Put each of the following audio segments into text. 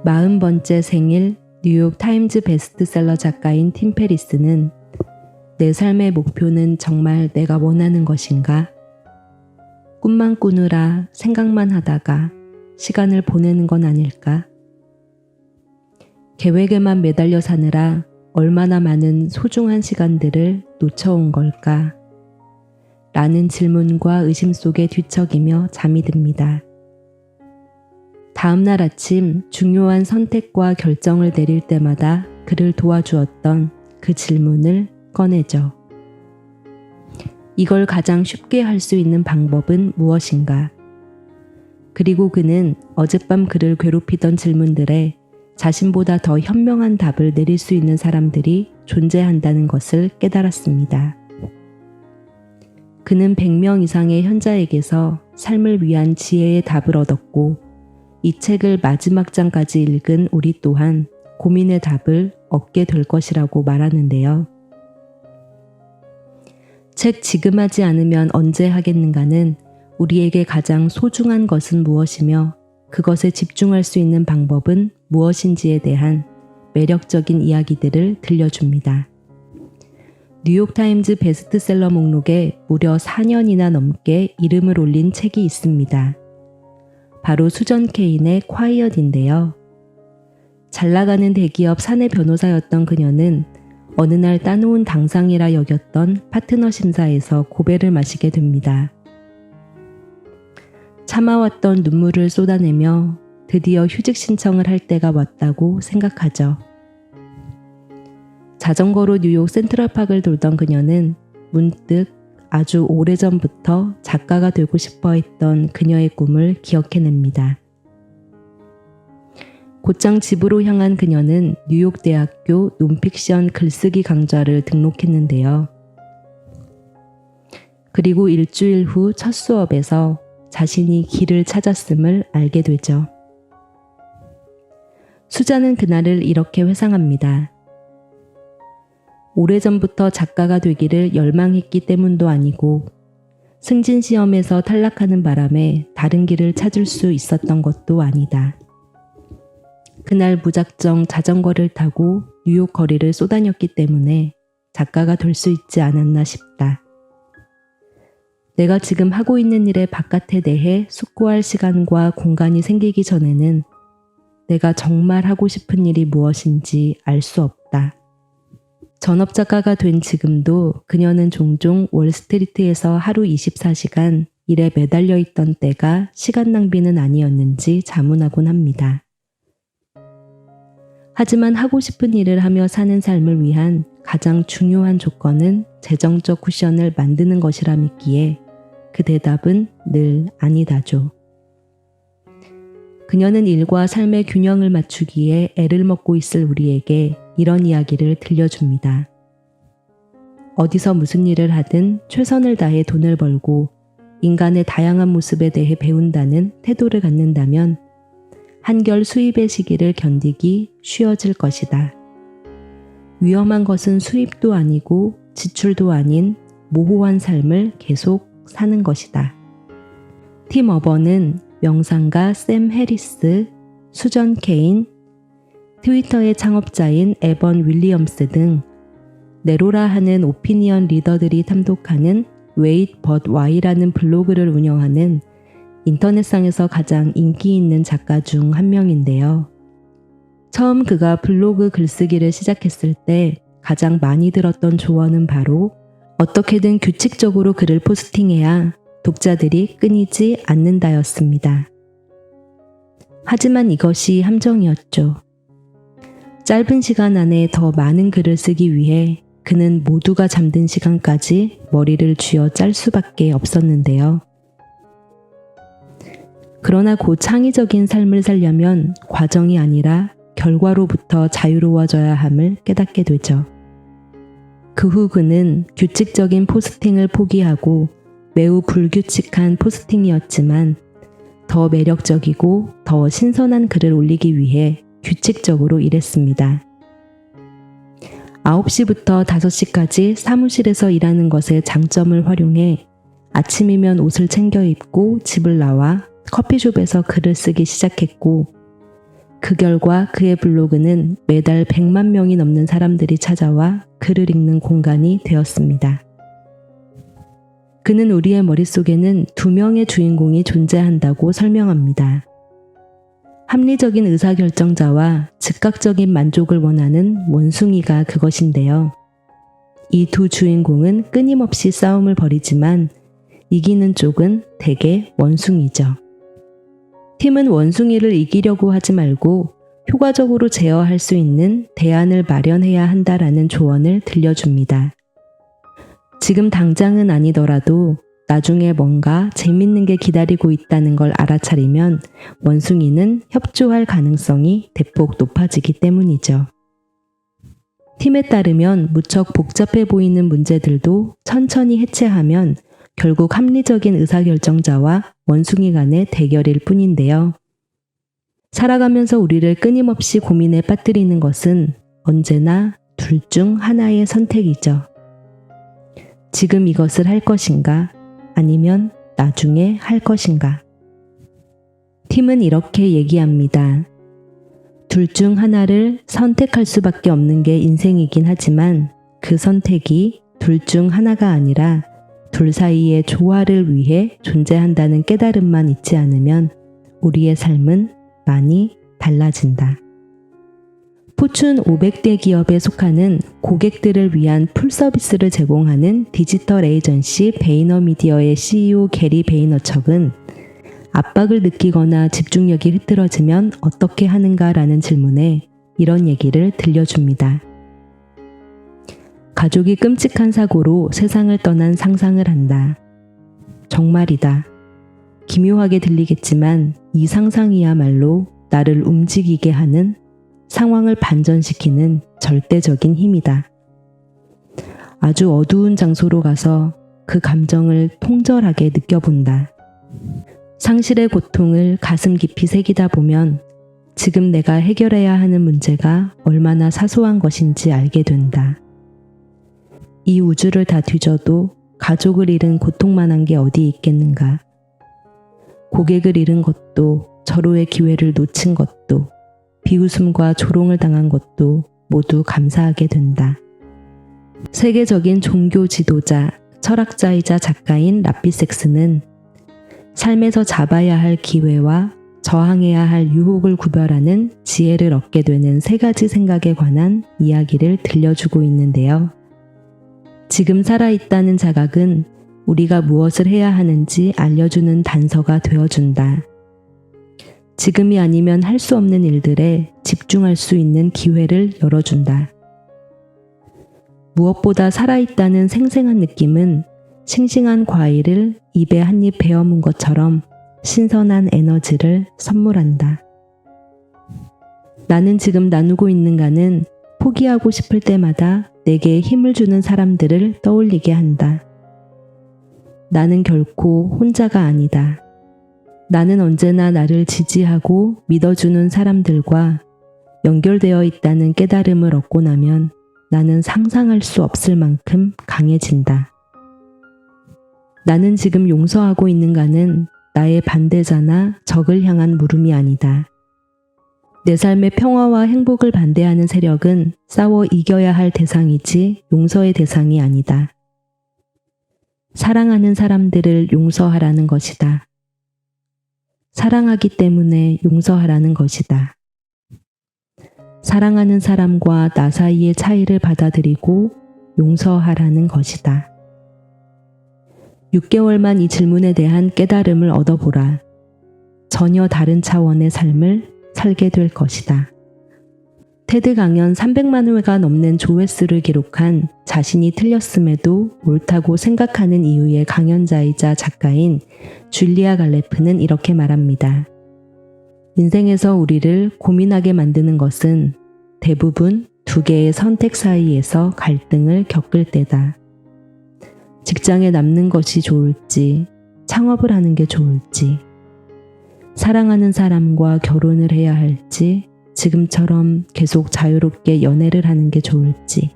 40번째 생일 뉴욕 타임즈 베스트셀러 작가인 팀 페리스는 내 삶의 목표는 정말 내가 원하는 것인가? 꿈만 꾸느라 생각만 하다가 시간을 보내는 건 아닐까? 계획에만 매달려 사느라 얼마나 많은 소중한 시간들을 놓쳐온 걸까? 라는 질문과 의심 속에 뒤척이며 잠이 듭니다. 다음 날 아침 중요한 선택과 결정을 내릴 때마다 그를 도와주었던 그 질문을 꺼내죠. 이걸 가장 쉽게 할 수 있는 방법은 무엇인가? 그리고 그는 어젯밤 그를 괴롭히던 질문들에 자신보다 더 현명한 답을 내릴 수 있는 사람들이 존재한다는 것을 깨달았습니다. 그는 100명 이상의 현자에게서 삶을 위한 지혜의 답을 얻었고 이 책을 마지막 장까지 읽은 우리 또한 고민의 답을 얻게 될 것이라고 말하는데요. 책 지금 하지 않으면 언제 하겠는가는 우리에게 가장 소중한 것은 무엇이며 그것에 집중할 수 있는 방법은 무엇인지에 대한 매력적인 이야기들을 들려줍니다. 뉴욕타임즈 베스트셀러 목록에 무려 4년이나 넘게 이름을 올린 책이 있습니다. 바로 수전 케인의 콰이엇인데요. 잘나가는 대기업 사내 변호사였던 그녀는 어느 날 따놓은 당상이라 여겼던 파트너 심사에서 고배를 마시게 됩니다. 참아왔던 눈물을 쏟아내며 드디어 휴직 신청을 할 때가 왔다고 생각하죠. 자전거로 뉴욕 센트럴파크를 돌던 그녀는 문득 아주 오래전부터 작가가 되고 싶어 했던 그녀의 꿈을 기억해냅니다. 곧장 집으로 향한 그녀는 뉴욕대학교 논픽션 글쓰기 강좌를 등록했는데요. 그리고 일주일 후 첫 수업에서 자신이 길을 찾았음을 알게 되죠. 수자는 그날을 이렇게 회상합니다. 오래전부터 작가가 되기를 열망했기 때문도 아니고 승진 시험에서 탈락하는 바람에 다른 길을 찾을 수 있었던 것도 아니다. 그날 무작정 자전거를 타고 뉴욕 거리를 쏘다녔기 때문에 작가가 될 수 있지 않았나 싶다. 내가 지금 하고 있는 일의 바깥에 대해 숙고할 시간과 공간이 생기기 전에는 내가 정말 하고 싶은 일이 무엇인지 알 수 없다. 전업작가가 된 지금도 그녀는 종종 월스트리트에서 하루 24시간 일에 매달려 있던 때가 시간 낭비는 아니었는지 자문하곤 합니다. 하지만 하고 싶은 일을 하며 사는 삶을 위한 가장 중요한 조건은 재정적 쿠션을 만드는 것이라 믿기에 그 대답은 늘 아니다죠. 그녀는 일과 삶의 균형을 맞추기에 애를 먹고 있을 우리에게 이런 이야기를 들려줍니다. 어디서 무슨 일을 하든 최선을 다해 돈을 벌고 인간의 다양한 모습에 대해 배운다는 태도를 갖는다면 한결 수입의 시기를 견디기 쉬워질 것이다. 위험한 것은 수입도 아니고 지출도 아닌 모호한 삶을 계속 사는 것이다. 팀 어번은 명상가 샘 해리스, 수전 케인, 트위터의 창업자인 에번 윌리엄스 등 네로라 하는 오피니언 리더들이 탐독하는 Wait But Why라는 블로그를 운영하는 인터넷상에서 가장 인기 있는 작가 중 한 명인데요. 처음 그가 블로그 글쓰기를 시작했을 때 가장 많이 들었던 조언은 바로 어떻게든 규칙적으로 글을 포스팅해야 독자들이 끊이지 않는다였습니다. 하지만 이것이 함정이었죠. 짧은 시간 안에 더 많은 글을 쓰기 위해 그는 모두가 잠든 시간까지 머리를 쥐어 짤 수밖에 없었는데요. 그러나 곧 창의적인 삶을 살려면 과정이 아니라 결과로부터 자유로워져야 함을 깨닫게 되죠. 그 후 그는 규칙적인 포스팅을 포기하고 매우 불규칙한 포스팅이었지만 더 매력적이고 더 신선한 글을 올리기 위해 규칙적으로 일했습니다. 9시부터 5시까지 사무실에서 일하는 것의 장점을 활용해 아침이면 옷을 챙겨 입고 집을 나와 커피숍에서 글을 쓰기 시작했고 그 결과 그의 블로그는 매달 100만 명이 넘는 사람들이 찾아와 글을 읽는 공간이 되었습니다. 그는 우리의 머릿속에는 2명의 주인공이 존재한다고 설명합니다. 합리적인 의사결정자와 즉각적인 만족을 원하는 원숭이가 그것인데요. 이 두 주인공은 끊임없이 싸움을 벌이지만 이기는 쪽은 대개 원숭이죠. 팀은 원숭이를 이기려고 하지 말고 효과적으로 제어할 수 있는 대안을 마련해야 한다라는 조언을 들려줍니다. 지금 당장은 아니더라도 나중에 뭔가 재밌는 게 기다리고 있다는 걸 알아차리면 원숭이는 협조할 가능성이 대폭 높아지기 때문이죠. 팀에 따르면 무척 복잡해 보이는 문제들도 천천히 해체하면 결국 합리적인 의사결정자와 원숭이 간의 대결일 뿐인데요. 살아가면서 우리를 끊임없이 고민에 빠뜨리는 것은 언제나 둘 중 하나의 선택이죠. 지금 이것을 할 것인가? 아니면 나중에 할 것인가? 팀은 이렇게 얘기합니다. 둘 중 하나를 선택할 수밖에 없는 게 인생이긴 하지만 그 선택이 둘 중 하나가 아니라 둘 사이의 조화를 위해 존재한다는 깨달음만 있지 않으면 우리의 삶은 많이 달라진다. 포춘 500대 기업에 속하는 고객들을 위한 풀서비스를 제공하는 디지털 에이전시 베이너미디어의 CEO 게리 베이너척은 압박을 느끼거나 집중력이 흐트러지면 어떻게 하는가라는 질문에 이런 얘기를 들려줍니다. 가족이 끔찍한 사고로 세상을 떠난 상상을 한다. 정말이다. 기묘하게 들리겠지만 이 상상이야말로 나를 움직이게 하는 상황을 반전시키는 절대적인 힘이다. 아주 어두운 장소로 가서 그 감정을 통절하게 느껴본다. 상실의 고통을 가슴 깊이 새기다 보면 지금 내가 해결해야 하는 문제가 얼마나 사소한 것인지 알게 된다. 이 우주를 다 뒤져도 가족을 잃은 고통만한 게 어디 있겠는가. 고객을 잃은 것도 절호의 기회를 놓친 것도 비웃음과 조롱을 당한 것도 모두 감사하게 된다. 세계적인 종교 지도자, 철학자이자 작가인 라피섹스는 삶에서 잡아야 할 기회와 저항해야 할 유혹을 구별하는 지혜를 얻게 되는 3가지 생각에 관한 이야기를 들려주고 있는데요. 지금 살아있다는 자각은 우리가 무엇을 해야 하는지 알려주는 단서가 되어준다. 지금이 아니면 할 수 없는 일들에 집중할 수 있는 기회를 열어준다. 무엇보다 살아있다는 생생한 느낌은 싱싱한 과일을 입에 한 입 베어문 것처럼 신선한 에너지를 선물한다. 나는 지금 나누고 있는가는 포기하고 싶을 때마다 내게 힘을 주는 사람들을 떠올리게 한다. 나는 결코 혼자가 아니다. 나는 언제나 나를 지지하고 믿어주는 사람들과 연결되어 있다는 깨달음을 얻고 나면 나는 상상할 수 없을 만큼 강해진다. 나는 지금 용서하고 있는가는 나의 반대자나 적을 향한 물음이 아니다. 내 삶의 평화와 행복을 반대하는 세력은 싸워 이겨야 할 대상이지 용서의 대상이 아니다. 사랑하는 사람들을 용서하라는 것이다. 사랑하기 때문에 용서하라는 것이다. 사랑하는 사람과 나 사이의 차이를 받아들이고 용서하라는 것이다. 6개월만 이 질문에 대한 깨달음을 얻어보라. 전혀 다른 차원의 삶을 살게 될 것이다. 테드 강연 300만 회가 넘는 조회수를 기록한 자신이 틀렸음에도 옳다고 생각하는 이유의 강연자이자 작가인 줄리아 갈레프는 이렇게 말합니다. 인생에서 우리를 고민하게 만드는 것은 대부분 2개의 선택 사이에서 갈등을 겪을 때다. 직장에 남는 것이 좋을지, 창업을 하는 게 좋을지, 사랑하는 사람과 결혼을 해야 할지, 지금처럼 계속 자유롭게 연애를 하는 게 좋을지.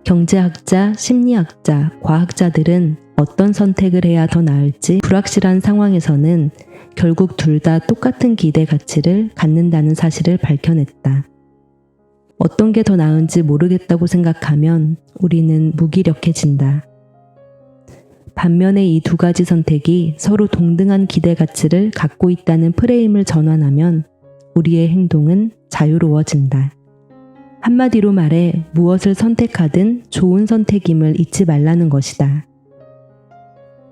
경제학자, 심리학자, 과학자들은 어떤 선택을 해야 더 나을지 불확실한 상황에서는 결국 둘 다 똑같은 기대 가치를 갖는다는 사실을 밝혀냈다. 어떤 게 더 나은지 모르겠다고 생각하면 우리는 무기력해진다. 반면에 이 두 가지 선택이 서로 동등한 기대 가치를 갖고 있다는 프레임을 전환하면 우리의 행동은 자유로워진다. 한마디로 말해 무엇을 선택하든 좋은 선택임을 잊지 말라는 것이다.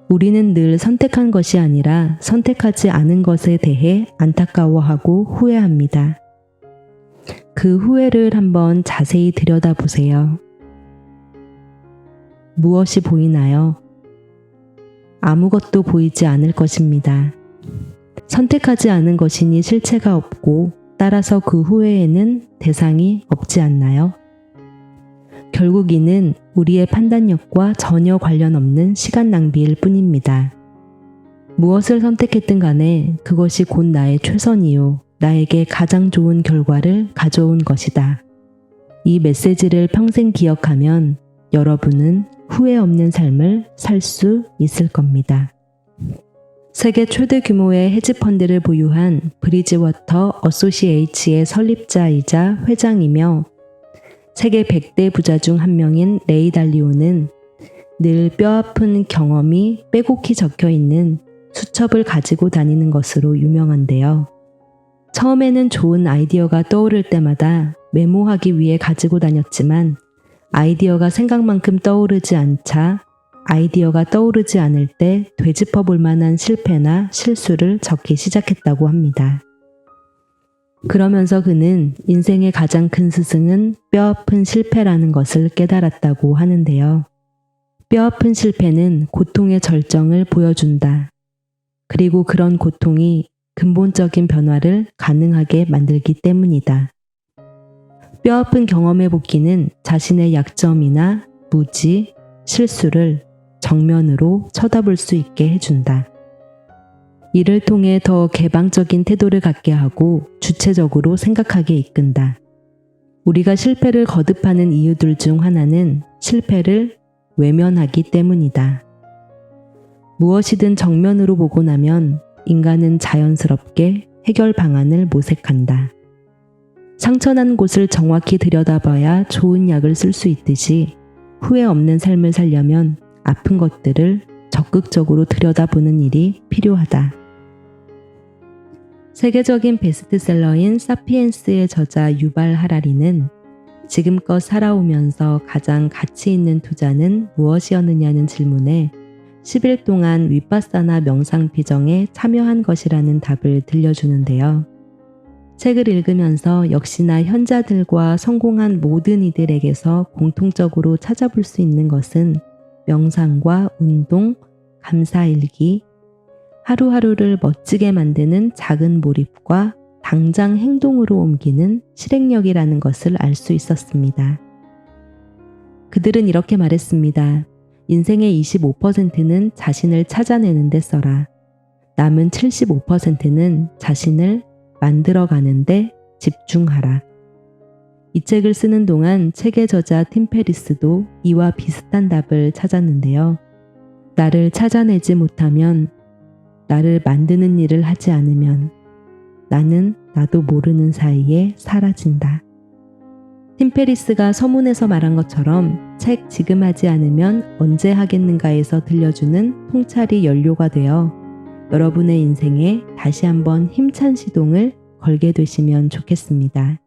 우리는 늘 선택한 것이 아니라 선택하지 않은 것에 대해 안타까워하고 후회합니다. 그 후회를 한번 자세히 들여다보세요. 무엇이 보이나요? 아무것도 보이지 않을 것입니다. 선택하지 않은 것이니 실체가 없고 따라서 그 후회에는 대상이 없지 않나요? 결국 이는 우리의 판단력과 전혀 관련 없는 시간 낭비일 뿐입니다. 무엇을 선택했든 간에 그것이 곧 나의 최선이요, 나에게 가장 좋은 결과를 가져온 것이다. 이 메시지를 평생 기억하면 여러분은 후회 없는 삶을 살 수 있을 겁니다. 세계 최대 규모의 헤지펀드를 보유한 브리지워터 어소시에이츠의 설립자이자 회장이며 세계 100대 부자 중 한 명인 레이 달리오는 늘 뼈아픈 경험이 빼곡히 적혀있는 수첩을 가지고 다니는 것으로 유명한데요. 처음에는 좋은 아이디어가 떠오를 때마다 메모하기 위해 가지고 다녔지만 아이디어가 생각만큼 떠오르지 않자 아이디어가 떠오르지 않을 때 되짚어 볼 만한 실패나 실수를 적기 시작했다고 합니다. 그러면서 그는 인생의 가장 큰 스승은 뼈아픈 실패라는 것을 깨달았다고 하는데요. 뼈아픈 실패는 고통의 절정을 보여준다. 그리고 그런 고통이 근본적인 변화를 가능하게 만들기 때문이다. 뼈아픈 경험의 복기는 자신의 약점이나 무지, 실수를 정면으로 쳐다볼 수 있게 해준다. 이를 통해 더 개방적인 태도를 갖게 하고 주체적으로 생각하게 이끈다. 우리가 실패를 거듭하는 이유들 중 하나는 실패를 외면하기 때문이다. 무엇이든 정면으로 보고 나면 인간은 자연스럽게 해결 방안을 모색한다. 상처난 곳을 정확히 들여다봐야 좋은 약을 쓸 수 있듯이 후회 없는 삶을 살려면 아픈 것들을 적극적으로 들여다보는 일이 필요하다. 세계적인 베스트셀러인 사피엔스의 저자 유발 하라리는 지금껏 살아오면서 가장 가치 있는 투자는 무엇이었느냐는 질문에 10일 동안 위파사나 명상 피정에 참여한 것이라는 답을 들려주는데요. 책을 읽으면서 역시나 현자들과 성공한 모든 이들에게서 공통적으로 찾아볼 수 있는 것은 명상과 운동, 감사일기, 하루하루를 멋지게 만드는 작은 몰입과 당장 행동으로 옮기는 실행력이라는 것을 알 수 있었습니다. 그들은 이렇게 말했습니다. 인생의 25%는 자신을 찾아내는 데 써라. 남은 75%는 자신을 만들어가는 데 집중하라. 이 책을 쓰는 동안 책의 저자 팀 페리스도 이와 비슷한 답을 찾았는데요. 나를 찾아내지 못하면, 나를 만드는 일을 하지 않으면 나는 나도 모르는 사이에 사라진다. 팀 페리스가 서문에서 말한 것처럼 책 지금 하지 않으면 언제 하겠는가에서 들려주는 통찰이 연료가 되어 여러분의 인생에 다시 한번 힘찬 시동을 걸게 되시면 좋겠습니다.